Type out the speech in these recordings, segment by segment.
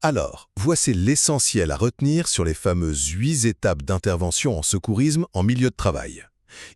Alors, voici l'essentiel à retenir sur les fameuses 8 étapes d'intervention en secourisme en milieu de travail.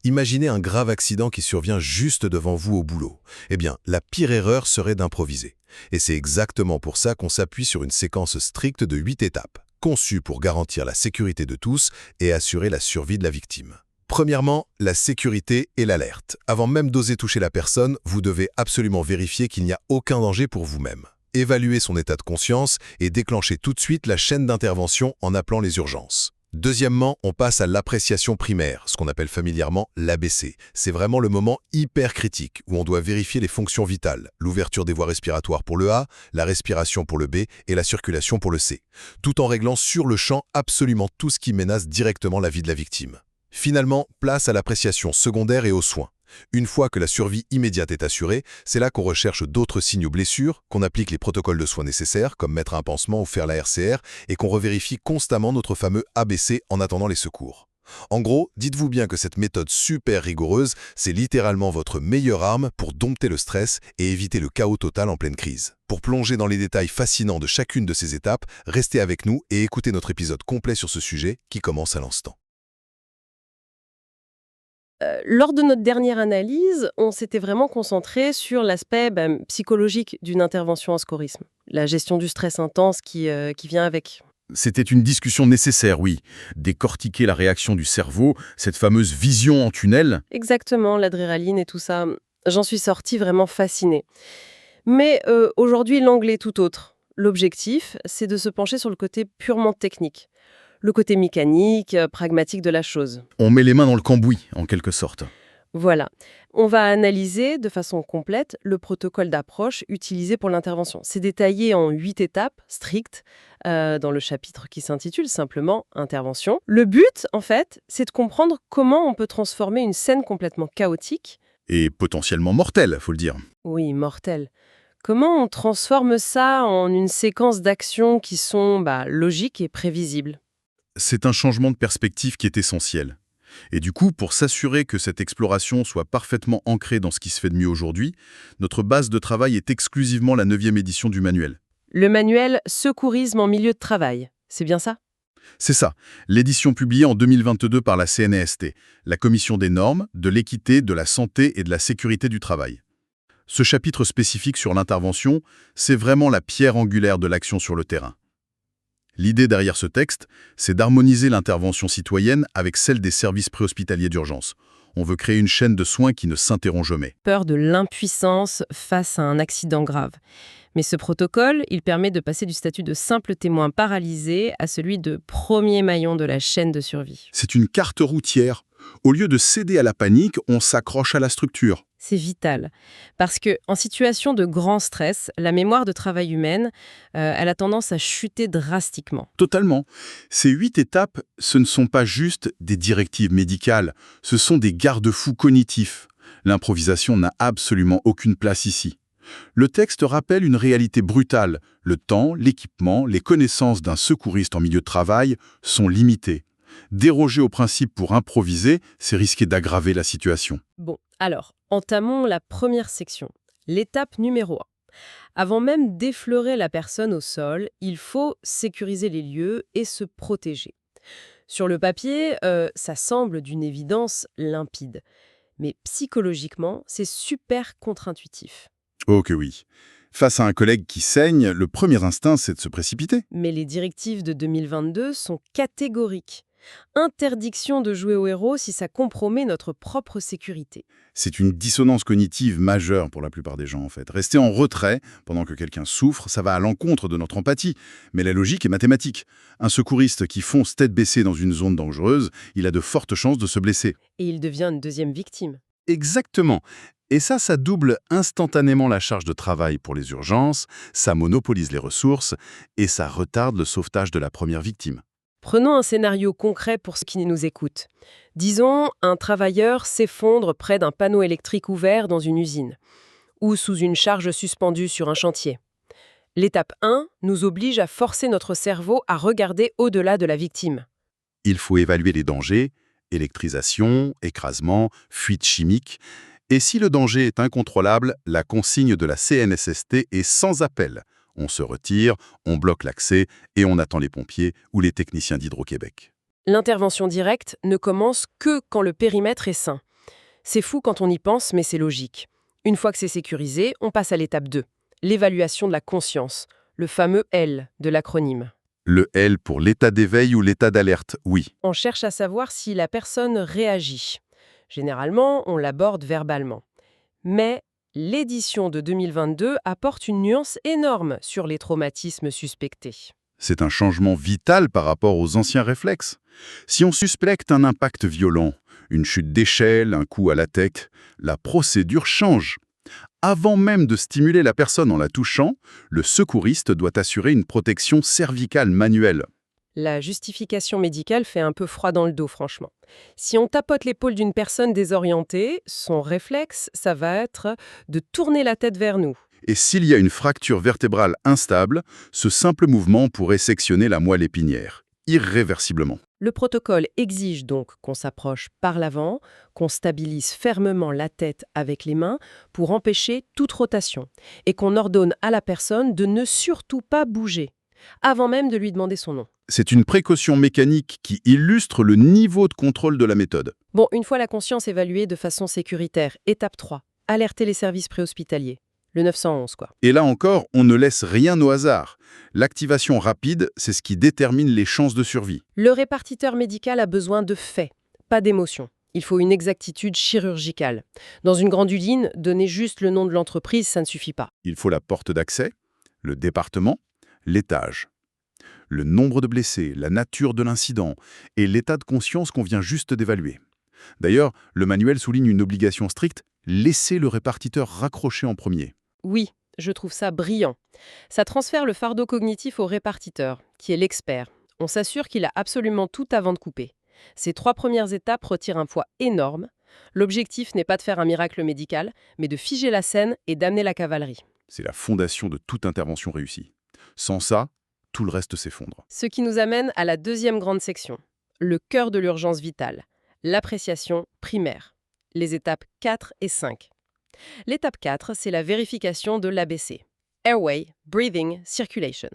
Imaginez un grave accident qui survient juste devant vous au boulot. Eh bien, la pire erreur serait d'improviser. Et c'est exactement pour ça qu'on s'appuie sur une séquence stricte de 8 étapes, conçue pour garantir la sécurité de tous et assurer la survie de la victime. Premièrement, la sécurité et l'alerte. Avant même d'oser toucher la personne, vous devez absolument vérifier qu'il n'y a aucun danger pour vous-même. Évaluer son état de conscience et déclencher tout de suite la chaîne d'intervention en appelant les urgences. Deuxièmement, on passe à l'appréciation primaire, ce qu'on appelle familièrement l'ABC. C'est vraiment le moment hyper critique où on doit vérifier les fonctions vitales, l'ouverture des voies respiratoires pour le A, la respiration pour le B et la circulation pour le C, tout en réglant sur le champ absolument tout ce qui menace directement la vie de la victime. Finalement, place à l'appréciation secondaire et aux soins. Une fois que la survie immédiate est assurée, c'est là qu'on recherche d'autres signes ou blessures, qu'on applique les protocoles de soins nécessaires, comme mettre un pansement ou faire la RCR, et qu'on revérifie constamment notre fameux ABC en attendant les secours. En gros, dites-vous bien que cette méthode super rigoureuse, c'est littéralement votre meilleure arme pour dompter le stress et éviter le chaos total en pleine crise. Pour plonger dans les détails fascinants de chacune de ces étapes, restez avec nous et écoutez notre épisode complet sur ce sujet qui commence à l'instant. Lors de notre dernière analyse, on s'était vraiment concentré sur l'aspect psychologique d'une intervention en secourisme, la gestion du stress intense qui vient avec. C'était une discussion nécessaire, oui. Décortiquer la réaction du cerveau, cette fameuse vision en tunnel. Exactement, l'adrénaline et tout ça. J'en suis sortie vraiment fascinée. Mais aujourd'hui, l'angle est tout autre. L'objectif, c'est de se pencher sur le côté purement technique, le côté mécanique, pragmatique de la chose. On met les mains dans le cambouis, en quelque sorte. Voilà. On va analyser de façon complète le protocole d'approche utilisé pour l'intervention. C'est détaillé en 8 étapes strictes dans le chapitre qui s'intitule simplement Intervention. Le but, en fait, c'est de comprendre comment on peut transformer une scène complètement chaotique, Et potentiellement mortel, faut le dire. oui, mortelle. Comment on transforme ça en une séquence d'actions qui sont logiques et prévisibles. C'est un changement de perspective qui est essentiel. Et du coup, pour s'assurer que cette exploration soit parfaitement ancrée dans ce qui se fait de mieux aujourd'hui, notre base de travail est exclusivement la 9e édition du manuel. Le manuel Secourisme en milieu de travail, c'est bien ça? C'est ça, l'édition publiée en 2022 par la CNEST, la Commission des normes, de l'équité, de la santé et de la sécurité du travail. Ce chapitre spécifique sur l'intervention, c'est vraiment la pierre angulaire de l'action sur le terrain. L'idée derrière ce texte, c'est d'harmoniser l'intervention citoyenne avec celle des services préhospitaliers d'urgence. On veut créer une chaîne de soins qui ne s'interrompt jamais. Peur de l'impuissance face à un accident grave. Mais ce protocole, il permet de passer du statut de simple témoin paralysé à celui de premier maillon de la chaîne de survie. C'est une carte routière. Au lieu de céder à la panique, on s'accroche à la structure. C'est vital. Parce que en situation de grand stress, la mémoire de travail humaine, elle a tendance à chuter drastiquement. Totalement. Ces 8 étapes, ce ne sont pas juste des directives médicales, ce sont des garde-fous cognitifs. L'improvisation n'a absolument aucune place ici. Le texte rappelle une réalité brutale. Le temps, l'équipement, les connaissances d'un secouriste en milieu de travail sont limités. Déroger au principe pour improviser, c'est risquer d'aggraver la situation. Bon, alors, entamons la première section. L'étape numéro 1. Avant même d'effleurer la personne au sol, il faut sécuriser les lieux et se protéger. Sur le papier, ça semble d'une évidence limpide. Mais psychologiquement, c'est super contre-intuitif. Oh que oui. Face à un collègue qui saigne, le premier instinct, c'est de se précipiter. Mais les directives de 2022 sont catégoriques. Interdiction de jouer au héros si ça compromet notre propre sécurité. C'est une dissonance cognitive majeure pour la plupart des gens, en fait. Rester en retrait pendant que quelqu'un souffre, ça va à l'encontre de notre empathie. Mais la logique est mathématique. Un secouriste qui fonce tête baissée dans une zone dangereuse, il a de fortes chances de se blesser. Et il devient une deuxième victime. Exactement. Et ça double instantanément la charge de travail pour les urgences, ça monopolise les ressources et ça retarde le sauvetage de la première victime. Prenons un scénario concret pour ceux qui nous écoutent. Disons, un travailleur s'effondre près d'un panneau électrique ouvert dans une usine, ou sous une charge suspendue sur un chantier. L'étape 1 nous oblige à forcer notre cerveau à regarder au-delà de la victime. Il faut évaluer les dangers, électrisation, écrasement, fuite chimique. Et si le danger est incontrôlable, la consigne de la CNSST est sans appel. On se retire, on bloque l'accès et on attend les pompiers ou les techniciens d'Hydro-Québec. L'intervention directe ne commence que quand le périmètre est sain. C'est fou quand on y pense, mais c'est logique. Une fois que c'est sécurisé, on passe à l'étape 2, l'évaluation de la conscience, le fameux L de l'acronyme. Le L pour l'état d'éveil ou l'état d'alerte, oui. On cherche à savoir si la personne réagit. Généralement, on l'aborde verbalement. Mais l'édition de 2022 apporte une nuance énorme sur les traumatismes suspectés. C'est un changement vital par rapport aux anciens réflexes. Si on suspecte un impact violent, une chute d'échelle, un coup à la tête, la procédure change. Avant même de stimuler la personne en la touchant, le secouriste doit assurer une protection cervicale manuelle. La justification médicale fait un peu froid dans le dos, franchement. Si on tapote l'épaule d'une personne désorientée, son réflexe, ça va être de tourner la tête vers nous. Et s'il y a une fracture vertébrale instable, ce simple mouvement pourrait sectionner la moelle épinière, irréversiblement. Le protocole exige donc qu'on s'approche par l'avant, qu'on stabilise fermement la tête avec les mains pour empêcher toute rotation, et qu'on ordonne à la personne de ne surtout pas bouger, avant même de lui demander son nom. C'est une précaution mécanique qui illustre le niveau de contrôle de la méthode. Bon, une fois la conscience évaluée de façon sécuritaire, étape 3, alerter les services préhospitaliers. Le 911, quoi. Et là encore, on ne laisse rien au hasard. L'activation rapide, c'est ce qui détermine les chances de survie. Le répartiteur médical a besoin de faits, pas d'émotions. Il faut une exactitude chirurgicale. Dans une grande usine, donner juste le nom de l'entreprise, ça ne suffit pas. Il faut la porte d'accès, le département, l'étage. Le nombre de blessés, la nature de l'incident et l'état de conscience qu'on vient juste d'évaluer. D'ailleurs, le manuel souligne une obligation stricte, laisser le répartiteur raccrocher en premier. Oui, je trouve ça brillant. Ça transfère le fardeau cognitif au répartiteur, qui est l'expert. On s'assure qu'il a absolument tout avant de couper. Ces 3 premières étapes retirent un poids énorme. L'objectif n'est pas de faire un miracle médical, mais de figer la scène et d'amener la cavalerie. C'est la fondation de toute intervention réussie. Sans ça, tout le reste s'effondre. Ce qui nous amène à la deuxième grande section, le cœur de l'urgence vitale, l'appréciation primaire, les étapes 4 et 5. L'étape 4, c'est la vérification de l'ABC. Airway, Breathing, Circulation.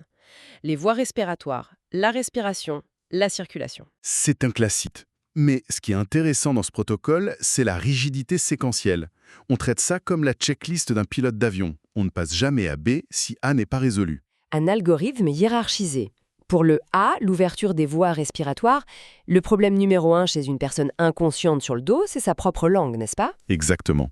Les voies respiratoires, la respiration, la circulation. C'est un classique. Mais ce qui est intéressant dans ce protocole, c'est la rigidité séquentielle. On traite ça comme la checklist d'un pilote d'avion. On ne passe jamais à B si A n'est pas résolu. Un algorithme hiérarchisé. Pour le A, l'ouverture des voies respiratoires, le problème numéro 1 chez une personne inconsciente sur le dos, c'est sa propre langue, n'est-ce pas? Exactement.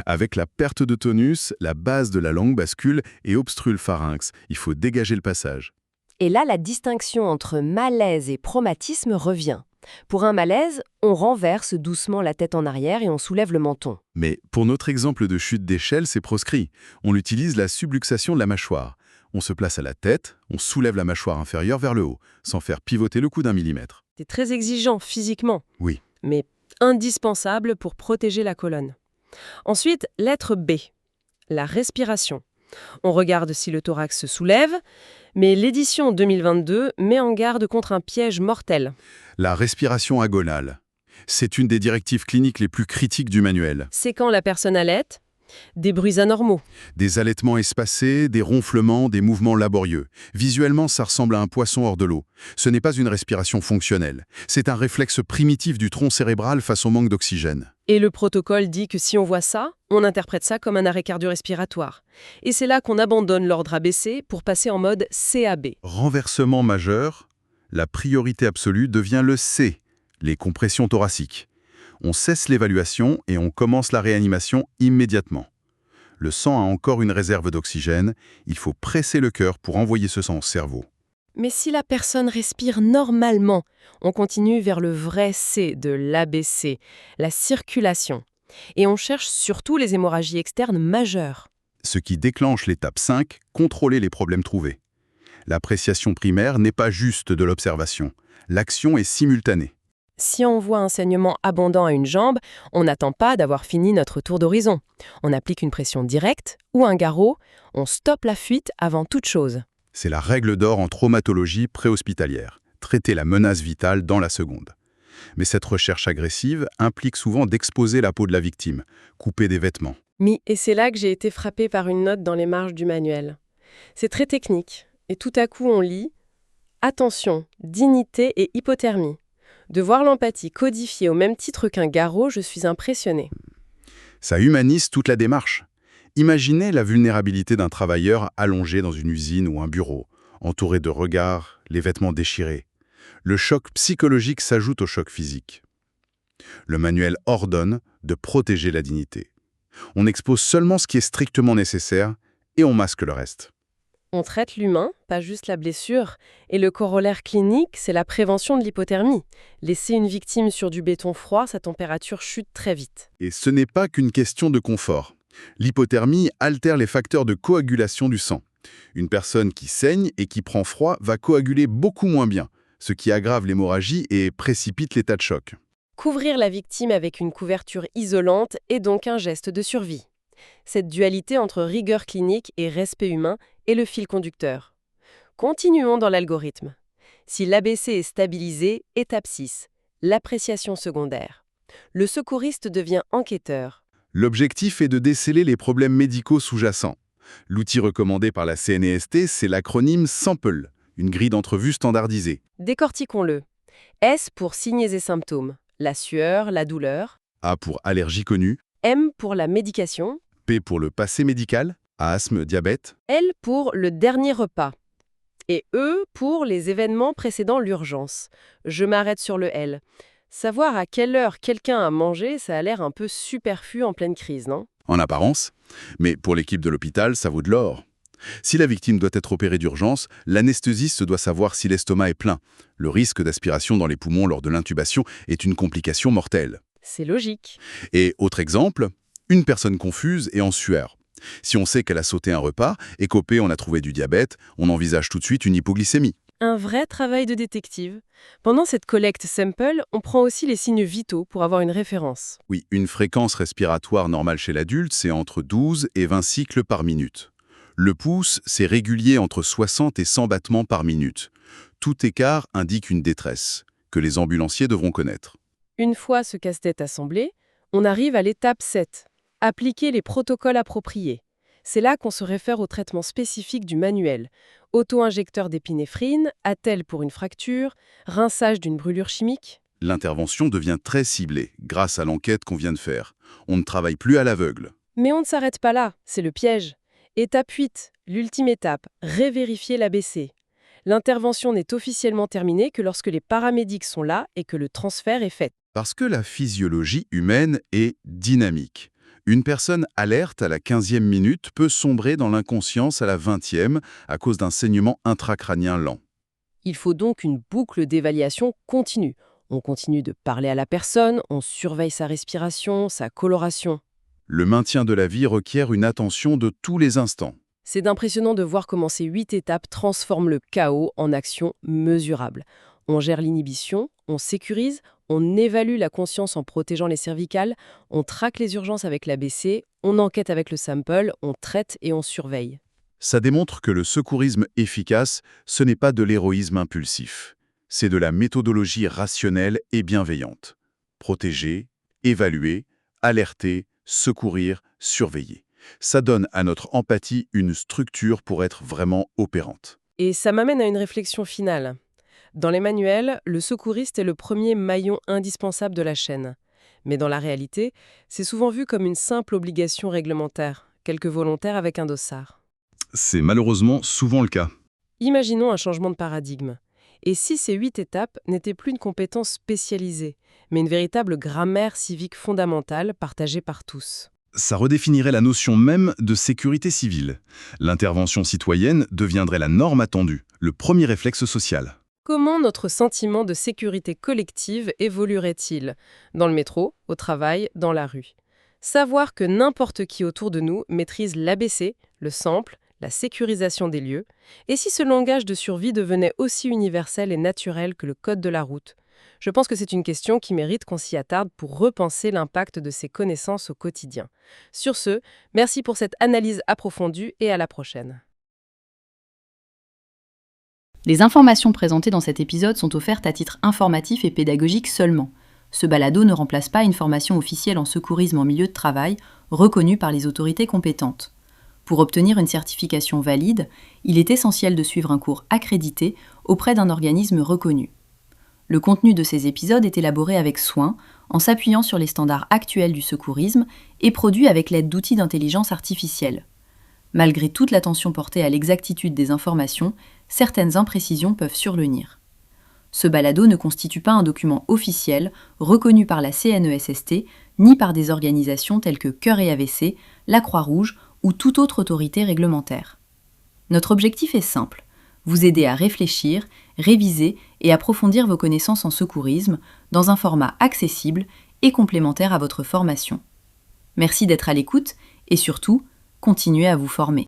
Avec la perte de tonus, la base de la langue bascule et obstrue le pharynx. Il faut dégager le passage. Et là, la distinction entre malaise et traumatisme revient. Pour un malaise, on renverse doucement la tête en arrière et on soulève le menton. Mais pour notre exemple de chute d'échelle, c'est proscrit. On utilise la subluxation de la mâchoire. On se place à la tête, on soulève la mâchoire inférieure vers le haut, sans faire pivoter le cou d'1 millimètre. C'est très exigeant physiquement, Oui. mais indispensable pour protéger la colonne. Ensuite, lettre B, la respiration. On regarde si le thorax se soulève, mais l'édition 2022 met en garde contre un piège mortel. La respiration agonale. C'est une des directives cliniques les plus critiques du manuel. C'est quand la personne allaite, des bruits anormaux. Des allaitements espacés, des ronflements, des mouvements laborieux. Visuellement, ça ressemble à un poisson hors de l'eau. Ce n'est pas une respiration fonctionnelle. C'est un réflexe primitif du tronc cérébral face au manque d'oxygène. Et le protocole dit que si on voit ça, on interprète ça comme un arrêt cardio-respiratoire. Et c'est là qu'on abandonne l'ordre ABC pour passer en mode CAB. Renversement majeur, la priorité absolue devient le C, les compressions thoraciques. On cesse l'évaluation et on commence la réanimation immédiatement. Le sang a encore une réserve d'oxygène, il faut presser le cœur pour envoyer ce sang au cerveau. Mais si la personne respire normalement, on continue vers le vrai C de l'ABC, la circulation. Et on cherche surtout les hémorragies externes majeures. Ce qui déclenche l'étape 5, contrôler les problèmes trouvés. L'appréciation primaire n'est pas juste de l'observation. L'action est simultanée. Si on voit un saignement abondant à une jambe, on n'attend pas d'avoir fini notre tour d'horizon. On applique une pression directe ou un garrot, on stoppe la fuite avant toute chose. C'est la règle d'or en traumatologie préhospitalière. Traiter la menace vitale dans la seconde. Mais cette recherche agressive implique souvent d'exposer la peau de la victime, couper des vêtements. Et c'est là que j'ai été frappée par une note dans les marges du manuel. C'est très technique. Et tout à coup, on lit « Attention, dignité et hypothermie ». De voir l'empathie codifiée au même titre qu'un garrot, je suis impressionnée. Ça humanise toute la démarche. Imaginez la vulnérabilité d'un travailleur allongé dans une usine ou un bureau, entouré de regards, les vêtements déchirés. Le choc psychologique s'ajoute au choc physique. Le manuel ordonne de protéger la dignité. On expose seulement ce qui est strictement nécessaire et on masque le reste. On traite l'humain, pas juste la blessure, et le corollaire clinique, c'est la prévention de l'hypothermie. Laisser une victime sur du béton froid, sa température chute très vite. Et ce n'est pas qu'une question de confort. L'hypothermie altère les facteurs de coagulation du sang. Une personne qui saigne et qui prend froid va coaguler beaucoup moins bien, ce qui aggrave l'hémorragie et précipite l'état de choc. Couvrir la victime avec une couverture isolante est donc un geste de survie. Cette dualité entre rigueur clinique et respect humain est le fil conducteur. Continuons dans l'algorithme. Si l'ABC est stabilisé, étape 6, l'appréciation secondaire. Le secouriste devient enquêteur. L'objectif est de déceler les problèmes médicaux sous-jacents. L'outil recommandé par la CNEST, c'est l'acronyme SAMPLE, une grille d'entrevue standardisée. Décortiquons-le. S pour signes et symptômes, la sueur, la douleur. A pour allergie connue, M pour la médication. P pour le passé médical, asthme, diabète. L pour le dernier repas. Et E pour les événements précédant l'urgence. Je m'arrête sur le L. Savoir à quelle heure quelqu'un a mangé, ça a l'air un peu superflu en pleine crise, non? En apparence, mais pour l'équipe de l'hôpital, ça vaut de l'or. Si la victime doit être opérée d'urgence, l'anesthésiste doit savoir si l'estomac est plein. Le risque d'aspiration dans les poumons lors de l'intubation est une complication mortelle. C'est logique. Et autre exemple, une personne confuse et en sueur. Si on sait qu'elle a sauté un repas et qu'au P on a trouvé du diabète, on envisage tout de suite une hypoglycémie. Un vrai travail de détective. Pendant cette collecte sample, on prend aussi les signes vitaux pour avoir une référence. Oui, une fréquence respiratoire normale chez l'adulte, c'est entre 12 et 20 cycles par minute. Le pouce, c'est régulier entre 60 et 100 battements par minute. Tout écart indique une détresse, que les ambulanciers devront connaître. Une fois ce casse-tête assemblé, on arrive à l'étape 7. Appliquer les protocoles appropriés. C'est là qu'on se réfère au traitement spécifique du manuel. Auto-injecteur d'épinéphrine, attelle pour une fracture, rinçage d'une brûlure chimique. L'intervention devient très ciblée, grâce à l'enquête qu'on vient de faire. On ne travaille plus à l'aveugle. Mais on ne s'arrête pas là, c'est le piège. Étape 8, l'ultime étape, révérifier l'ABC. L'intervention n'est officiellement terminée que lorsque les paramédics sont là et que le transfert est fait. Parce que la physiologie humaine est dynamique. Une personne alerte à la 15e minute peut sombrer dans l'inconscience à la 20e à cause d'un saignement intracrânien lent. Il faut donc une boucle d'évaluation continue. On continue de parler à la personne, on surveille sa respiration, sa coloration. Le maintien de la vie requiert une attention de tous les instants. C'est impressionnant de voir comment ces 8 étapes transforment le chaos en action mesurable. On gère l'inhibition, on sécurise, on évalue la conscience en protégeant les cervicales, on traque les urgences avec l'ABC, on enquête avec le sample, on traite et on surveille. Ça démontre que le secourisme efficace, ce n'est pas de l'héroïsme impulsif. C'est de la méthodologie rationnelle et bienveillante. Protéger, évaluer, alerter, secourir, surveiller. Ça donne à notre empathie une structure pour être vraiment opérante. Et ça m'amène à une réflexion finale. Dans les manuels, le secouriste est le premier maillon indispensable de la chaîne. Mais dans la réalité, c'est souvent vu comme une simple obligation réglementaire, quelques volontaires avec un dossard. C'est malheureusement souvent le cas. Imaginons un changement de paradigme. Et si ces 8 étapes n'étaient plus une compétence spécialisée, mais une véritable grammaire civique fondamentale partagée par tous? Ça redéfinirait la notion même de sécurité civile. L'intervention citoyenne deviendrait la norme attendue, le premier réflexe social. Comment notre sentiment de sécurité collective évoluerait-il? Dans le métro, au travail, dans la rue. Savoir que n'importe qui autour de nous maîtrise l'ABC, le sample, la sécurisation des lieux, et si ce langage de survie devenait aussi universel et naturel que le code de la route? Je pense que c'est une question qui mérite qu'on s'y attarde pour repenser l'impact de ces connaissances au quotidien. Sur ce, merci pour cette analyse approfondie et à la prochaine. Les informations présentées dans cet épisode sont offertes à titre informatif et pédagogique seulement. Ce balado ne remplace pas une formation officielle en secourisme en milieu de travail, reconnue par les autorités compétentes. Pour obtenir une certification valide, il est essentiel de suivre un cours accrédité auprès d'un organisme reconnu. Le contenu de ces épisodes est élaboré avec soin, en s'appuyant sur les standards actuels du secourisme et produit avec l'aide d'outils d'intelligence artificielle. Malgré toute l'attention portée à l'exactitude des informations, certaines imprécisions peuvent survenir. Ce balado ne constitue pas un document officiel, reconnu par la CNESST, ni par des organisations telles que Cœur et AVC, la Croix-Rouge ou toute autre autorité réglementaire. Notre objectif est simple, vous aider à réfléchir, réviser et approfondir vos connaissances en secourisme dans un format accessible et complémentaire à votre formation. Merci d'être à l'écoute et surtout, continuez à vous former.